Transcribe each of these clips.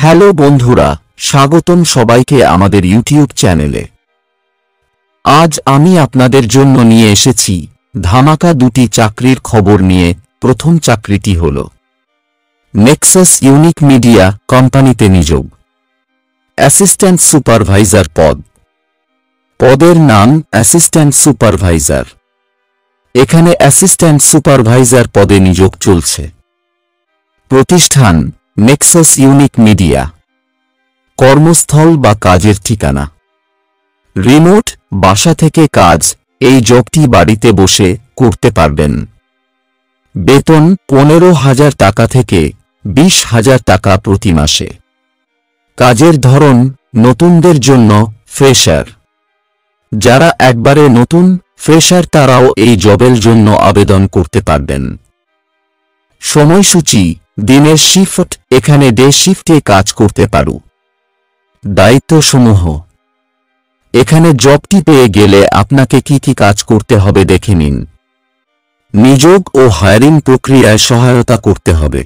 Hello বন্ধুরা, স্বাগতম সবাইকে আমাদের ইউটিউব চ্যানেলে। আজ আমি আপনাদের জন্য নিয়ে এসেছি ধামাকা দুটি চাকরির খবর নিয়ে। প্রথম চাকরিটি হল নেক্সাস ইউনিক মিডিয়া কোম্পানিতে নিয়োগ, অ্যাসিস্ট্যান্ট সুপারভাইজার পদ। পদের নাম অ্যাসিস্ট্যান্ট সুপারভাইজার। এখানে অ্যাসিস্ট্যান্ট সুপারভাইজার পদে নিয়োগ চলছে। প্রতিষ্ঠান নেক্সাস ইউনিক মিডিয়া। কর্মস্থল বা কাজের ঠিকানা রিমোট, বাসা থেকে কাজ। এই জবটি বাড়িতে বসে করতে পারবেন। বেতন 15,000 টাকা থেকে 20,000 টাকা প্রতি মাসে। কাজের ধরন নতুনদের জন্য ফ্রেশার। যারা একবারে নতুন ফ্রেশার তারাও এই জবের জন্য আবেদন করতে পারবেন। সময়সূচি দিনের শিফট। এখানে ডে শিফটে কাজ করতে পারু। দায়িত্বসমূহ এখানে জবটি পেয়ে গেলে আপনাকে কি কি কাজ করতে হবে দেখে নিন। নিয়োগ ও হায়ারিং প্রক্রিয়ায় সহায়তা করতে হবে।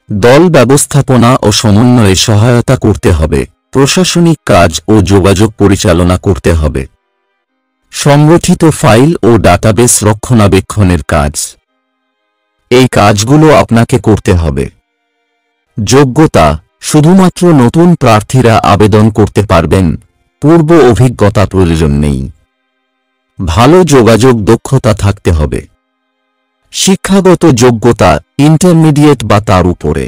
দল ব্যবস্থাপনা ও সমন্বয়ে সহায়তা করতে হবে। প্রশাসনিক কাজ ও যোগাযোগ পরিচালনা করতে হবে। সংগঠিত ফাইল ও ডাটাবেস রক্ষণাবেক্ষণের কাজ। এই কাজগুলো আপনাকে করতে হবে। যোগ্যতা শুধুমাত্র নতুন প্রার্থীরা আবেদন করতে পারবেন। পূর্ব অভিজ্ঞতা প্রয়োজন নেই। ভালো যোগাযোগ দক্ষতা থাকতে হবে। শিক্ষাগত যোগ্যতা ইন্টারমিডিয়েট বা তার উপরে।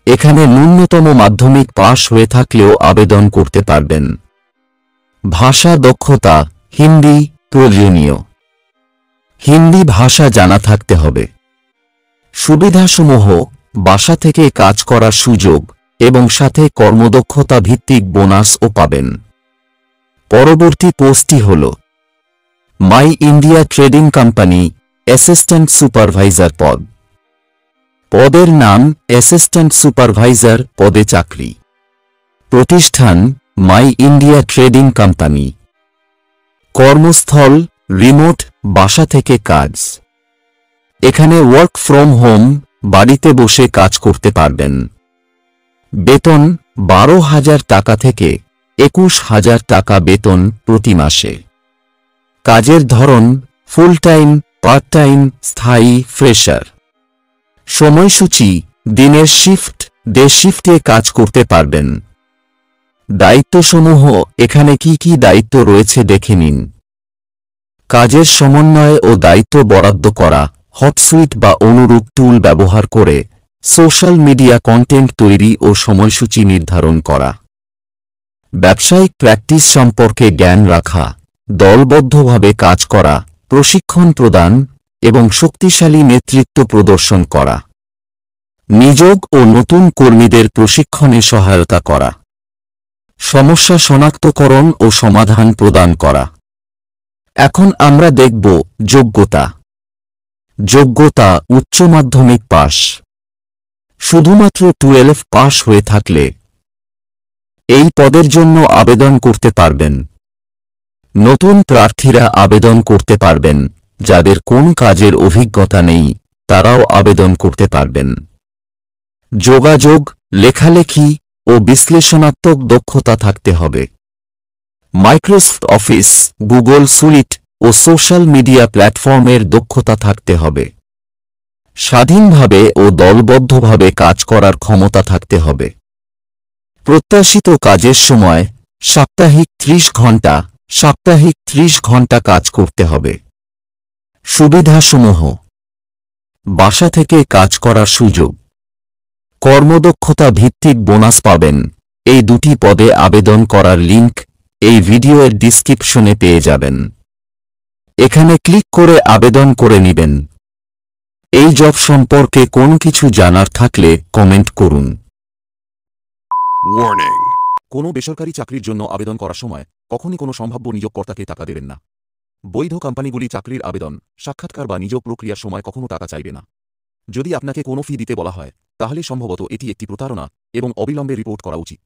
এখানে ন্যূনতম মাধ্যমিক পাশ হয়ে থাকলেও আবেদন করতে পারবেন। ভাষা দক্ষতা হিন্দি প্রয়োজনীয়। হিন্দি ভাষা জানা থাকতে হবে। সুবিধাসমূহ বাসা থেকে কাজ করার সুযোগ এবং সাথে কর্মদক্ষতা ভিত্তিক বোনাসও পাবেন। পরবর্তী পোস্টটি হল my India trading company assistant supervisor পদ। পদের নাম অ্যাসিস্ট্যান্ট সুপারভাইজার পদে চাকরি। প্রতিষ্ঠান মাই ইন্ডিয়া ট্রেডিং কোম্পানি। কর্মস্থল রিমোট, বাসা থেকে কাজ। এখানে ওয়ার্ক ফ্রম হোম, বাড়িতে বসে কাজ করতে পারবেন। বেতন 12,000 টাকা থেকে 21,000 টাকা বেতন প্রতি মাসে। কাজের ধরন ফুল টাইম, পার্ট টাইম, স্থায়ী, ফ্রেশার। সময়সূচি দিনের শিফট, ডে শিফটে কাজ করতে পারবেন। দায়িত্বসমূহ এখানে কি কি দায়িত্ব রয়েছে দেখে নিন। কাজের সমন্বয় ও দায়িত্ব বরাদ্দ করা। হটসুইট বা অনুরূপ টুল ব্যবহার করে সোশ্যাল মিডিয়া কন্টেন্ট তৈরি ও সময়সূচি নির্ধারণ করা। ব্যবসায়িক প্র্যাকটিস সম্পর্কে জ্ঞান রাখা। দলবদ্ধভাবে কাজ করা, প্রশিক্ষণ প্রদান এবং শক্তিশালী নেতৃত্ব প্রদর্শন করা। নিয়োগ ও নতুন কর্মীদের প্রশিক্ষণে সহায়তা করা। সমস্যা শনাক্তকরণ ও সমাধান প্রদান করা। এখন আমরা দেখব যোগ্যতা। যোগ্যতা উচ্চ মাধ্যমিক পাস। শুধুমাত্র 12 পাস হয়ে থাকলে এই পদের জন্য আবেদন করতে পারবেন। নতুন প্রার্থীরা আবেদন করতে পারবেন। যাদের কোন কাজের অভিজ্ঞতা নেই তারাও আবেদন করতে পারবেন। যোগাযোগ লেখালেখি ও বিশ্লেষণাত্মক দক্ষতা থাকতে হবে। মাইক্রোসফট অফিস, গুগল সুইট ও সোশ্যাল মিডিয়া প্ল্যাটফর্মের দক্ষতা থাকতে হবে। স্বাধীনভাবে ও দলবদ্ধভাবে কাজ করার ক্ষমতা থাকতে হবে। প্রত্যাশিত কাজের সময় সাপ্তাহিক 30 ঘন্টা। সাপ্তাহিক 30 ঘন্টা কাজ করতে হবে। সুবিধাসমূহ বাসা থেকে কাজ করার সুযোগ। কর্মদক্ষতা ভিত্তিক বোনাস পাবেন। এই দুটি পদে আবেদন করার লিংক এই ভিডিওর ডিসক্রিপশনে পেয়ে যাবেন। এখানে ক্লিক করে আবেদন করে নেবেন। এই জব সম্পর্কে কোনো কিছু জানার থাকলে কমেন্ট করুন। ওয়ার্নিং, কোনো বেসরকারি চাকরির জন্য আবেদন করার সময় কখনই কোনো সম্ভাব্য নিয়োগকর্তাকে টাকা দেবেন না। বৈধ কোম্পানিগুলি চাকরির আবেদন, সাক্ষাৎকার বা নিয়োগ প্রক্রিয়ার সময় কখনো টাকা চাইবে না। যদি আপনাকে কোনো ফি দিতে বলা হয় তাহলে সম্ভবত এটি একটি প্রতারণা এবং অবিলম্বে রিপোর্ট করা উচিত।